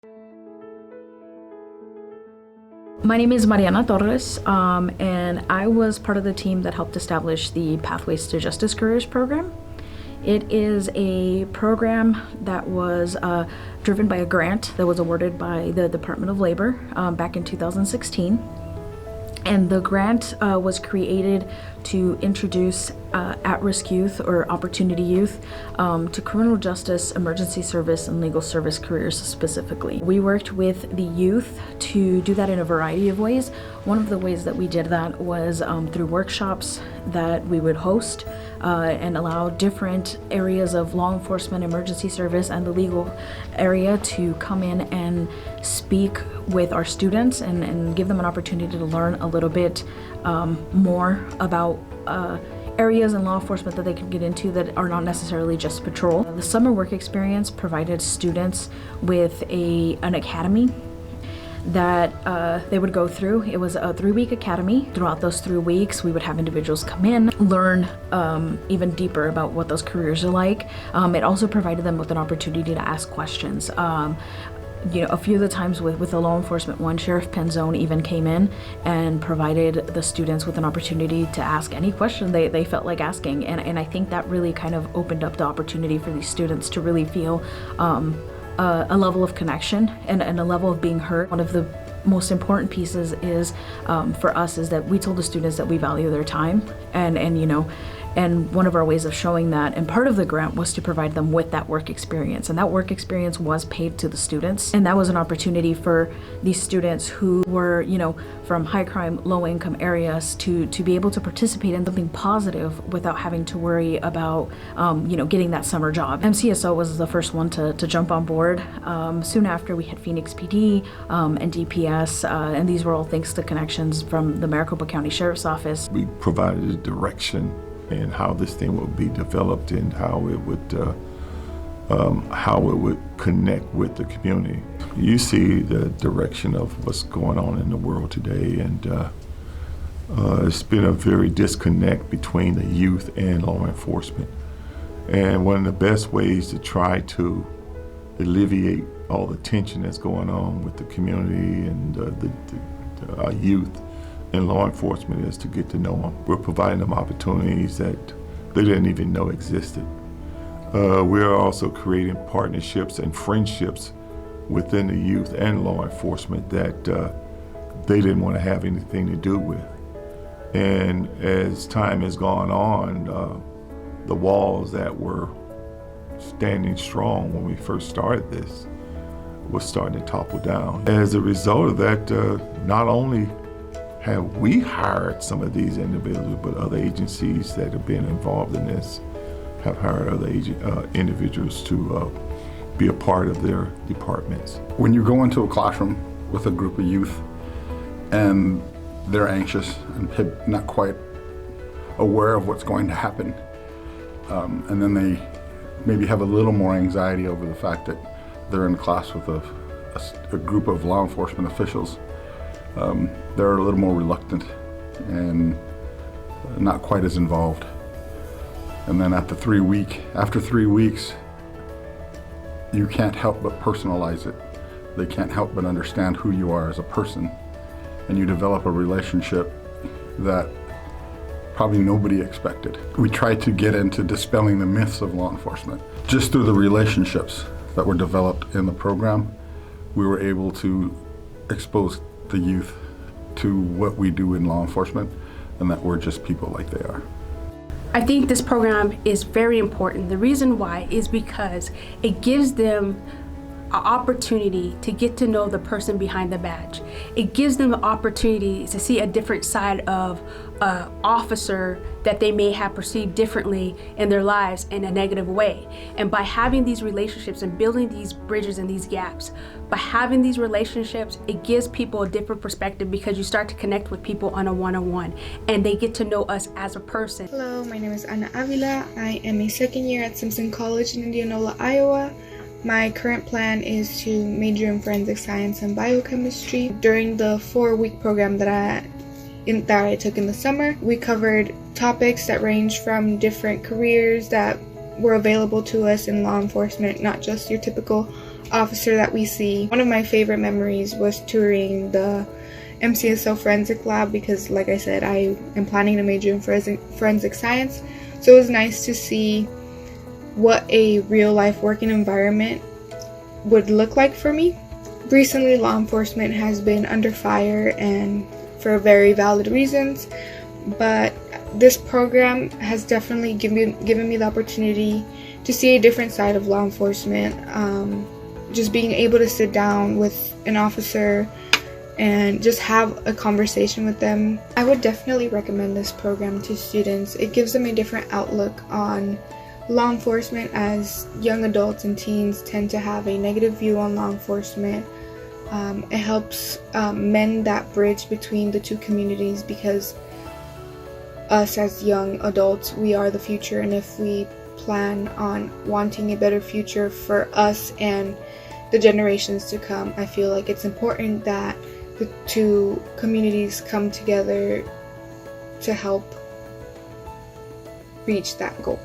My name is Mariana Torres, and I was part of the team that helped establish the Pathways to Justice Careers program. It is a program that was driven by a grant that was awarded by the Department of Labor back in 2016. And the grant was created to introduce at-risk youth or opportunity youth to criminal justice, emergency service, and legal service careers specifically. We worked with the youth to do that in a variety of ways. One of the ways that we did that was through workshops that we would host and allow different areas of law enforcement, emergency service, and the legal area to come in and speak with our students and give them an opportunity to learn a little bit more about areas in law enforcement that they can get into that are not necessarily just patrol. The summer work experience provided students with an academy that they would go through. It was a 3-week academy. Throughout those 3 weeks, we would have individuals come in, learn even deeper about what those careers are like. It also provided them with an opportunity to ask questions. A few of the times with the law enforcement one, Sheriff Penzone even came in and provided the students with an opportunity to ask any question they felt like asking. And I think that really kind of opened up the opportunity for these students to really feel a level of connection and a level of being heard. One of the most important pieces is for us is that we told the students that we value their time, and one of our ways of showing that, and part of the grant, was to provide them with that work experience. And that work experience was paid to the students. And that was an opportunity for these students who were, from high crime, low income areas to be able to participate in something positive without having to worry about, getting that summer job. MCSO was the first one to jump on board. Soon after, we had Phoenix PD and DPS, and these were all thanks to connections from the Maricopa County Sheriff's Office. We provided a direction and how this thing would be developed and how it would connect with the community. You see the direction of what's going on in the world today, and it's been a very disconnect between the youth and law enforcement. And one of the best ways to try to alleviate all the tension that's going on with the community and the youth and law enforcement is to get to know them. We're providing them opportunities that they didn't even know existed. We're also creating partnerships and friendships within the youth and law enforcement that they didn't want to have anything to do with. And as time has gone on, the walls that were standing strong when we first started this was starting to topple down. As a result of that, not only have we hired some of these individuals, but other agencies that have been involved in this have hired other individuals to be a part of their departments. When you go into a classroom with a group of youth and they're anxious and not quite aware of what's going to happen, and then they maybe have a little more anxiety over the fact that they're in class with a group of law enforcement officials, they're a little more reluctant and not quite as involved. And then after 3 weeks, you can't help but personalize it. They can't help but understand who you are as a person. And you develop a relationship that probably nobody expected. We try to get into dispelling the myths of law enforcement. Just through the relationships that were developed in the program, we were able to expose the youth to what we do in law enforcement and that we're just people like they are. I think this program is very important. The reason why is because it gives them an opportunity to get to know the person behind the badge. It gives them the opportunity to see a different side of an officer that they may have perceived differently in their lives in a negative way. And by having these relationships and building these bridges and these gaps, by having these relationships, it gives people a different perspective because you start to connect with people on a one-on-one and they get to know us as a person. Hello, my name is Ana Avila. I am a second year at Simpson College in Indianola, Iowa. My current plan is to major in forensic science and biochemistry. During the 4-week program that I took in the summer, we covered topics that range from different careers that were available to us in law enforcement, not just your typical officer that we see. One of my favorite memories was touring the MCSO forensic lab because, like I said, I am planning to major in forensic science. So it was nice to see what a real life working environment would look like for me. Recently, law enforcement has been under fire, and for very valid reasons, but this program has definitely given me the opportunity to see a different side of law enforcement. Just being able to sit down with an officer and just have a conversation with them. I would definitely recommend this program to students. It gives them a different outlook on law enforcement, as young adults and teens tend to have a negative view on law enforcement. It helps mend that bridge between the two communities, because us as young adults, we are the future, and if we plan on wanting a better future for us and the generations to come, I feel like it's important that the two communities come together to help reach that goal.